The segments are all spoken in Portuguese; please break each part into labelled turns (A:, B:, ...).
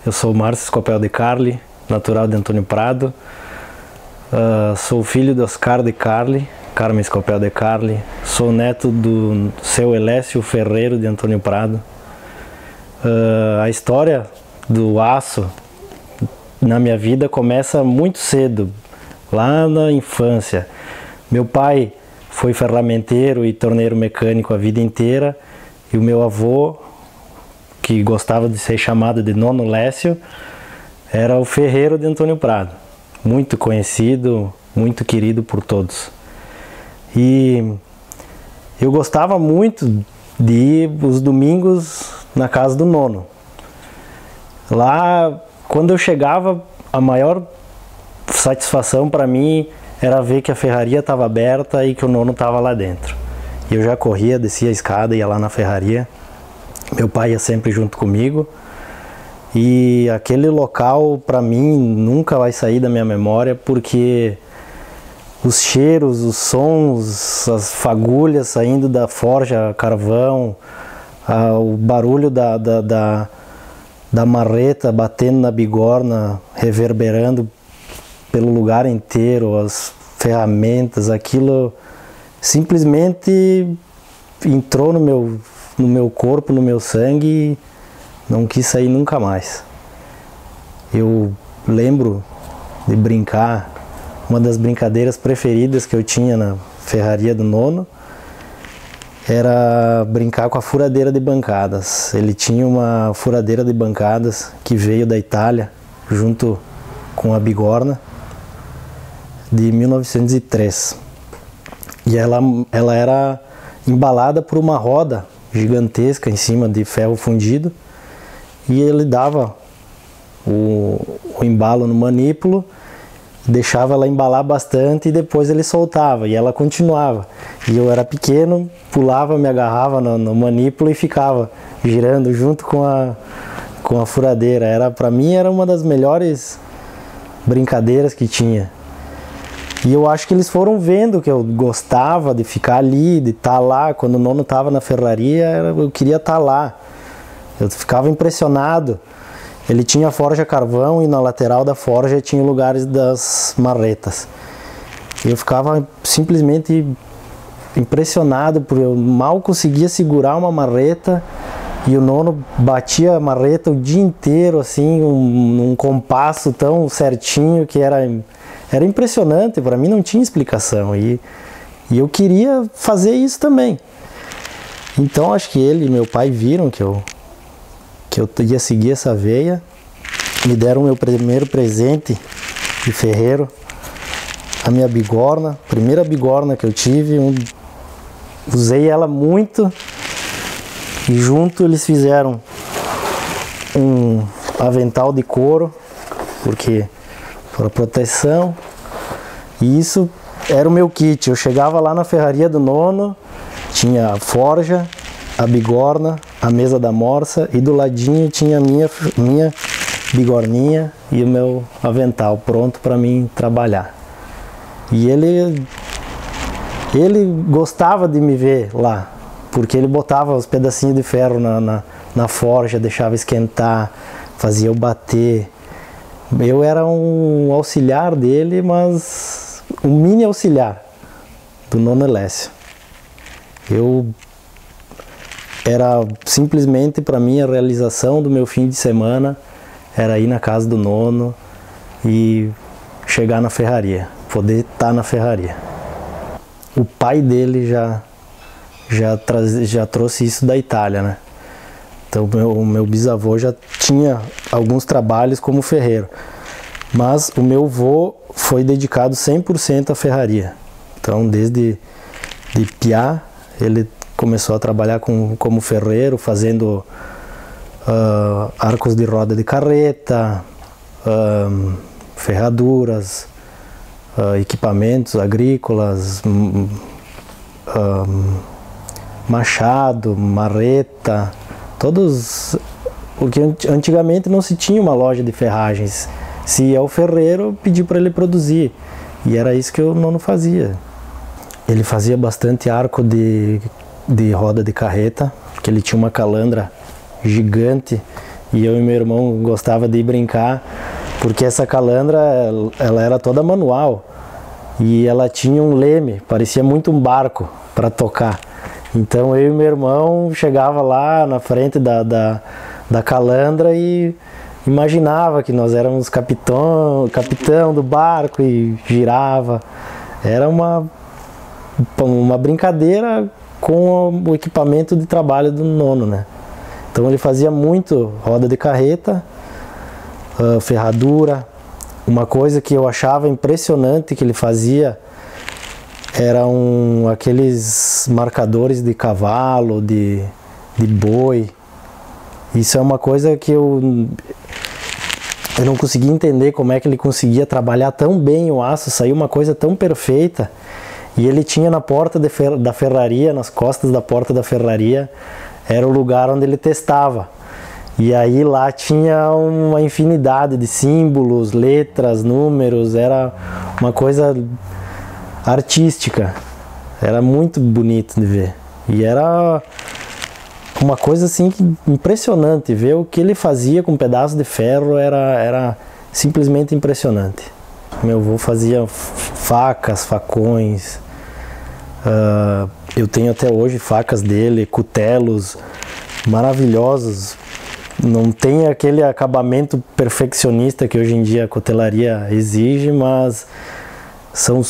A: Eu sou o Márcio Scopel de Carli, natural de Antônio Prado. Sou filho de Oscar de Carli, Carmen Scopel de Carli. Sou neto do seu Elécio Ferreiro de Antônio Prado. A história do aço na minha vida começa muito cedo, lá na infância. Meu pai foi ferramenteiro e torneiro mecânico a vida inteira, e o meu avô, que gostava de ser chamado de Nono Lécio, era o ferreiro de Antônio Prado, muito conhecido, muito querido por todos. E eu gostava muito de ir os domingos na casa do Nono. Lá, quando eu chegava, a maior satisfação para mim era ver que a ferraria estava aberta e que o Nono estava lá dentro. E eu já corria, descia a escada, ia lá na ferraria. Meu pai ia sempre junto comigo. E aquele local, para mim, nunca vai sair da minha memória, porque os cheiros, os sons, as fagulhas saindo da forja a carvão, o barulho da marreta batendo na bigorna, reverberando pelo lugar inteiro, as ferramentas, aquilo simplesmente entrou no meu corpo, no meu sangue, e não quis sair nunca mais. Eu lembro de brincar, uma das brincadeiras preferidas que eu tinha na ferraria do Nono era brincar com a furadeira de bancadas. Ele tinha uma furadeira de bancadas que veio da Itália junto com a bigorna, de 1903. E ela era embalada por uma roda gigantesca em cima de ferro fundido, e ele dava o embalo no manípulo, deixava ela embalar bastante e depois ele soltava e ela continuava. E eu era pequeno, pulava, me agarrava no manípulo e ficava girando junto com a furadeira. Para mim era uma das melhores brincadeiras que tinha. E eu acho que eles foram vendo que eu gostava de ficar ali, de estar lá. Quando o Nono estava na ferraria, eu queria estar lá. Eu ficava impressionado. Ele tinha forja carvão e na lateral da forja tinha lugares das marretas. Eu ficava simplesmente impressionado, porque eu mal conseguia segurar uma marreta e o Nono batia a marreta o dia inteiro, assim, um compasso tão certinho que era impressionante. Para mim não tinha explicação, e eu queria fazer isso também. Então acho que ele e meu pai viram que eu ia seguir essa veia, me deram o meu primeiro presente de ferreiro, a minha bigorna, primeira bigorna que eu tive. Usei ela muito, e junto eles fizeram um avental de couro, porque para proteção, e isso era o meu kit. Eu chegava lá na ferraria do Nono, tinha a forja, a bigorna, a mesa da morsa, e do ladinho tinha a minha bigorninha e o meu avental pronto para mim trabalhar. E ele gostava de me ver lá, porque ele botava os pedacinhos de ferro na forja, deixava esquentar, fazia eu bater. Eu era um auxiliar dele, mas um mini auxiliar do Nono Lécio. Era simplesmente, para mim, a realização do meu fim de semana era ir na casa do Nono e chegar na ferraria, poder estar na ferraria. O pai dele já trouxe isso da Itália, né? Então o meu bisavô já tinha alguns trabalhos como ferreiro, mas o meu avô foi dedicado 100% à ferraria. Então desde de piá ele começou a trabalhar como ferreiro, fazendo arcos de roda de carreta, ferraduras, equipamentos agrícolas, machado, marreta, todos, porque antigamente não se tinha uma loja de ferragens. Se ia ao ferreiro, pedir para ele produzir, e era isso que o Nono fazia. Ele fazia bastante arco de roda de carreta, porque ele tinha uma calandra gigante E eu e meu irmão gostava de ir brincar, porque essa calandra, ela era toda manual. E ela tinha um leme, parecia muito um barco para tocar. Então eu e meu irmão chegava lá na frente da calandra e imaginava que nós éramos capitão do barco e girava. Era uma brincadeira com o equipamento de trabalho do nono, né? Então ele fazia muito roda de carreta, ferradura. Uma coisa que eu achava impressionante que ele fazia eram aqueles marcadores de cavalo, de boi. Isso é uma coisa que eu não conseguia entender como é que ele conseguia trabalhar tão bem o aço, sair uma coisa tão perfeita. E ele tinha na porta da ferraria, nas costas da porta da ferraria, era o lugar onde ele testava. E aí lá tinha uma infinidade de símbolos, letras, números, era uma coisa artística. Era muito bonito de ver. E era uma coisa assim impressionante, ver o que ele fazia com um pedaço de ferro era simplesmente impressionante. Meu avô fazia facas, facões, eu tenho até hoje facas dele, cutelos maravilhosos. Não tem aquele acabamento perfeccionista que hoje em dia a cutelaria exige, mas são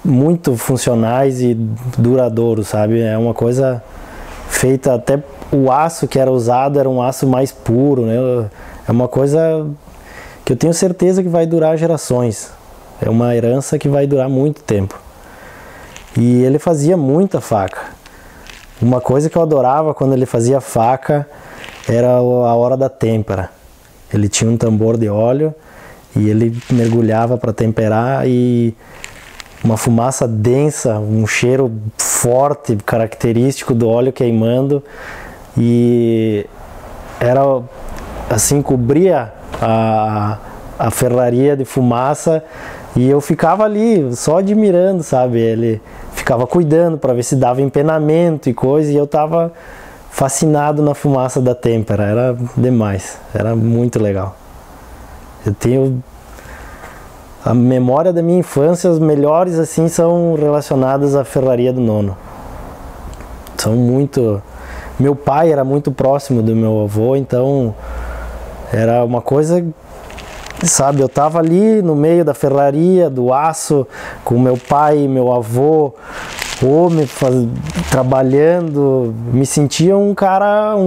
A: muito funcionais e duradouros, sabe? É uma coisa feita, até o aço que era usado era um aço mais puro, né? É uma coisa que eu tenho certeza que vai durar gerações. É uma herança que vai durar muito tempo. E ele fazia muita faca. Uma coisa que eu adorava quando ele fazia faca era a hora da têmpera. Ele tinha um tambor de óleo e ele mergulhava para temperar, e uma fumaça densa, um cheiro forte, característico do óleo queimando, e era assim, cobria a ferraria de fumaça, e eu ficava ali só admirando, sabe? Ele ficava cuidando para ver se dava empenamento e coisa, e eu tava fascinado na fumaça da têmpera. Era demais, era muito legal. Eu tenho a memória da minha infância, as melhores assim são relacionadas à ferraria do nono. São muito... Meu pai era muito próximo do meu avô, então era uma coisa, sabe, eu tava ali no meio da ferraria, do aço, com meu pai e meu avô, trabalhando, me sentia um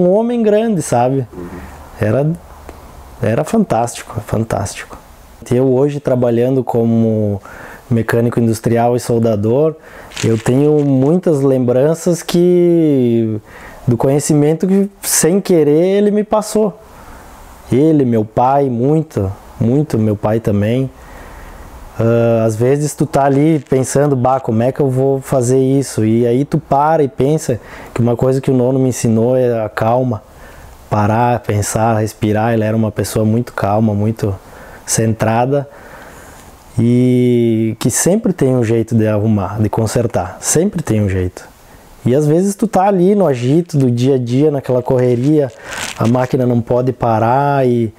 A: homem grande, sabe? Era fantástico, fantástico. Eu hoje, trabalhando como mecânico industrial e soldador, eu tenho muitas lembranças do conhecimento que, sem querer, ele me passou. Ele, meu pai, muito, meu pai também. Às vezes tu tá ali pensando, como é que eu vou fazer isso? E aí tu para e pensa que uma coisa que o nono me ensinou é a calma. Parar, pensar, respirar. Ele era uma pessoa muito calma, muito centrada, e que sempre tem um jeito de arrumar, de consertar. Sempre tem um jeito. E às vezes tu tá ali no agito do dia a dia, naquela correria, a máquina não pode parar, e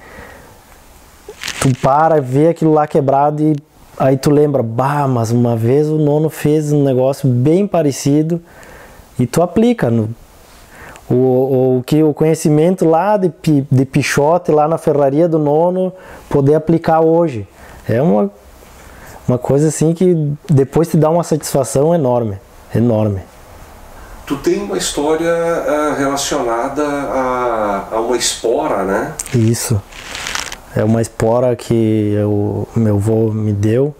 A: tu para, vê aquilo lá quebrado, e aí tu lembra, mas uma vez o nono fez um negócio bem parecido, e tu aplica o conhecimento lá de pichote, lá na ferraria do nono, poder aplicar hoje. É uma coisa assim que depois te dá uma satisfação enorme, enorme.
B: Tu tem uma história relacionada a uma espora, né?
A: Isso. É uma espora que meu avô me deu.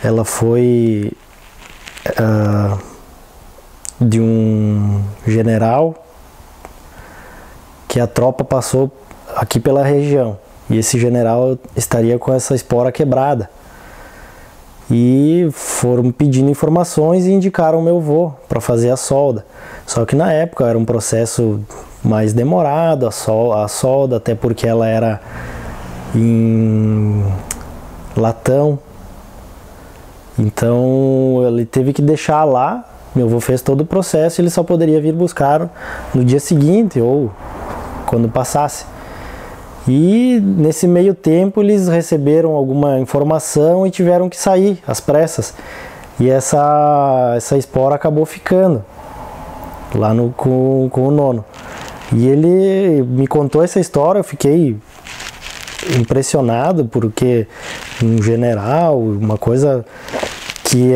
A: Ela foi de um general que a tropa passou aqui pela região. E esse general estaria com essa espora quebrada. E foram pedindo informações e indicaram meu avô para fazer a solda. Só que na época era um processo mais demorado, a solda, até porque ela era em latão. Então ele teve que deixar lá. Meu avô fez todo o processo e ele só poderia vir buscar no dia seguinte ou quando passasse. E nesse meio tempo eles receberam alguma informação e tiveram que sair às pressas. E essa espora acabou ficando lá com o nono. E ele me contou essa história, eu fiquei impressionado, porque um general, uma coisa que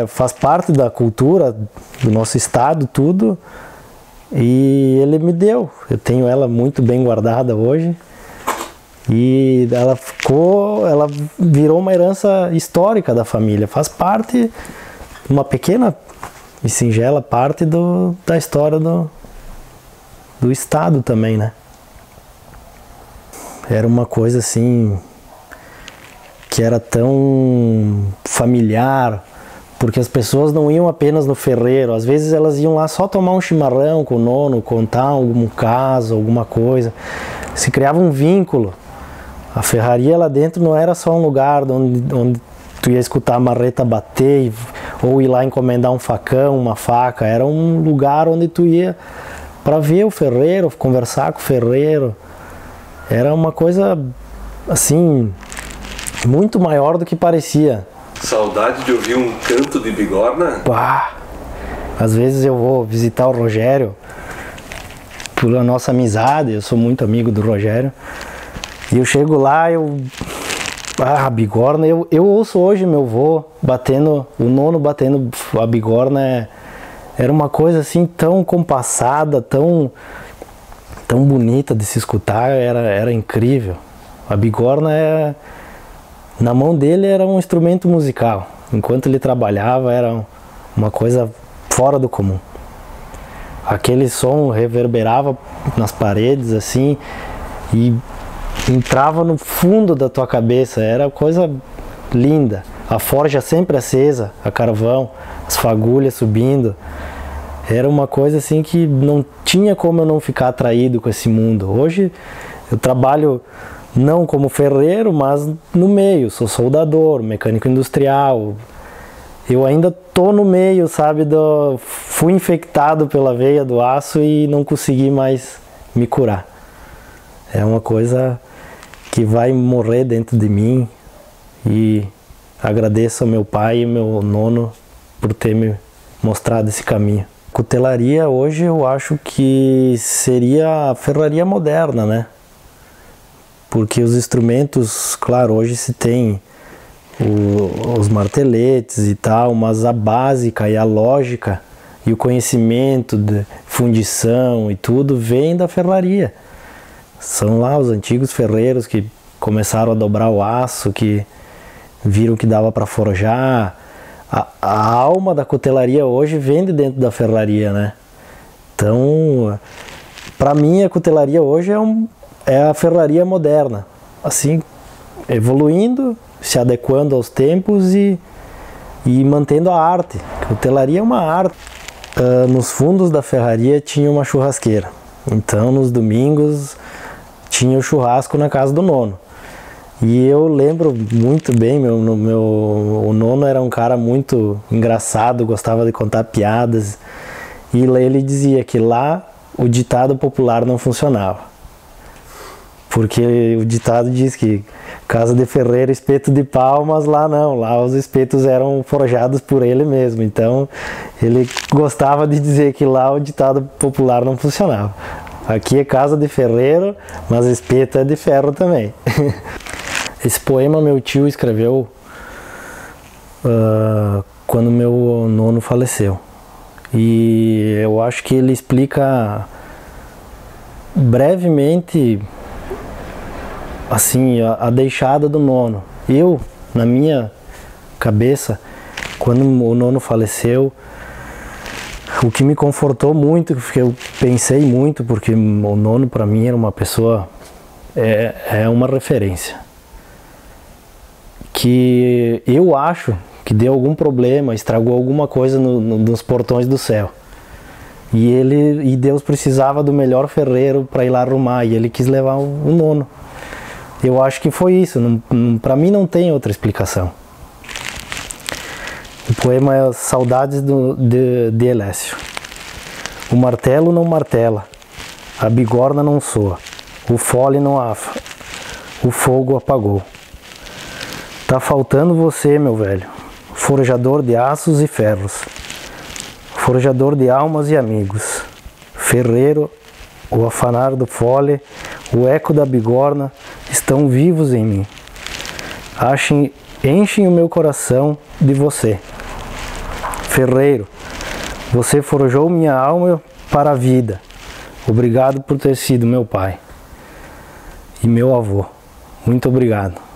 A: faz parte da cultura do nosso estado, tudo, e ele me deu. Eu tenho ela muito bem guardada hoje, e ela virou uma herança histórica da família, faz parte, uma pequena e singela parte da história do estado também, né? Era uma coisa assim que era tão familiar, porque as pessoas não iam apenas no ferreiro, às vezes elas iam lá só tomar um chimarrão com o nono, contar algum caso, alguma coisa. Se criava um vínculo. A ferraria lá dentro não era só um lugar onde tu ia escutar a marreta bater ou ir lá encomendar um facão, uma faca. Era um lugar onde tu ia para ver o ferreiro, conversar com o ferreiro. Era uma coisa assim muito maior do que parecia.
B: Saudade de ouvir um canto de bigorna?
A: Pá, às vezes eu vou visitar o Rogério pela nossa amizade, eu sou muito amigo do Rogério. E eu chego lá, a bigorna, eu ouço hoje meu avô batendo, o nono batendo a bigorna, era uma coisa assim tão compassada, tão bonita de se escutar, era incrível. A bigorna, na mão dele era um instrumento musical, enquanto ele trabalhava era uma coisa fora do comum. Aquele som reverberava nas paredes assim e entrava no fundo da tua cabeça, era coisa linda. A forja sempre acesa, a carvão, as fagulhas subindo. Era uma coisa assim que não tinha como eu não ficar atraído com esse mundo. Hoje eu trabalho não como ferreiro, mas no meio, sou soldador, mecânico industrial. Eu ainda tô no meio, sabe, fui infectado pela veia do aço e não consegui mais me curar. É uma coisa que vai morrer dentro de mim, e agradeço ao meu pai e meu nono por ter me mostrado esse caminho. Cutelaria hoje eu acho que seria a ferraria moderna, né? Porque os instrumentos, claro, hoje se tem os marteletes e tal, mas a básica e a lógica e o conhecimento de fundição e tudo vem da ferraria. São lá os antigos ferreiros que começaram a dobrar o aço, que viram que dava para forjar. A alma da cutelaria hoje vem de dentro da ferraria, né? Então, para mim, a cutelaria hoje é a ferraria moderna, assim, evoluindo, se adequando aos tempos e mantendo a arte. A cutelaria é uma arte. Nos fundos da ferraria tinha uma churrasqueira, então nos domingos tinha o churrasco na casa do nono. E eu lembro muito bem, o nono era um cara muito engraçado, gostava de contar piadas, e ele dizia que lá o ditado popular não funcionava. Porque o ditado diz que casa de ferreiro, espeto de pau, mas lá não, lá os espetos eram forjados por ele mesmo. Então ele gostava de dizer que lá o ditado popular não funcionava. Aqui é casa de ferreiro, mas espeto é de ferro também. Esse poema meu tio escreveu quando meu nono faleceu. E eu acho que ele explica brevemente assim, a deixada do nono. Eu, na minha cabeça, quando o nono faleceu, o que me confortou muito, porque eu pensei muito, porque o nono para mim era uma pessoa, é uma referência. Que eu acho que deu algum problema, estragou alguma coisa nos portões do céu. E Deus precisava do melhor ferreiro para ir lá arrumar, e ele quis levar o nono. Eu acho que foi isso, para mim não tem outra explicação. O poema é Saudades de Elécio. O martelo não martela, a bigorna não soa, o fole não afa, o fogo apagou. Tá faltando você, meu velho, forjador de aços e ferros, forjador de almas e amigos, ferreiro, o afanar do fole, o eco da bigorna estão vivos em mim. Enchem o meu coração de você. Ferreiro, você forjou minha alma para a vida. Obrigado por ter sido meu pai e meu avô. Muito obrigado.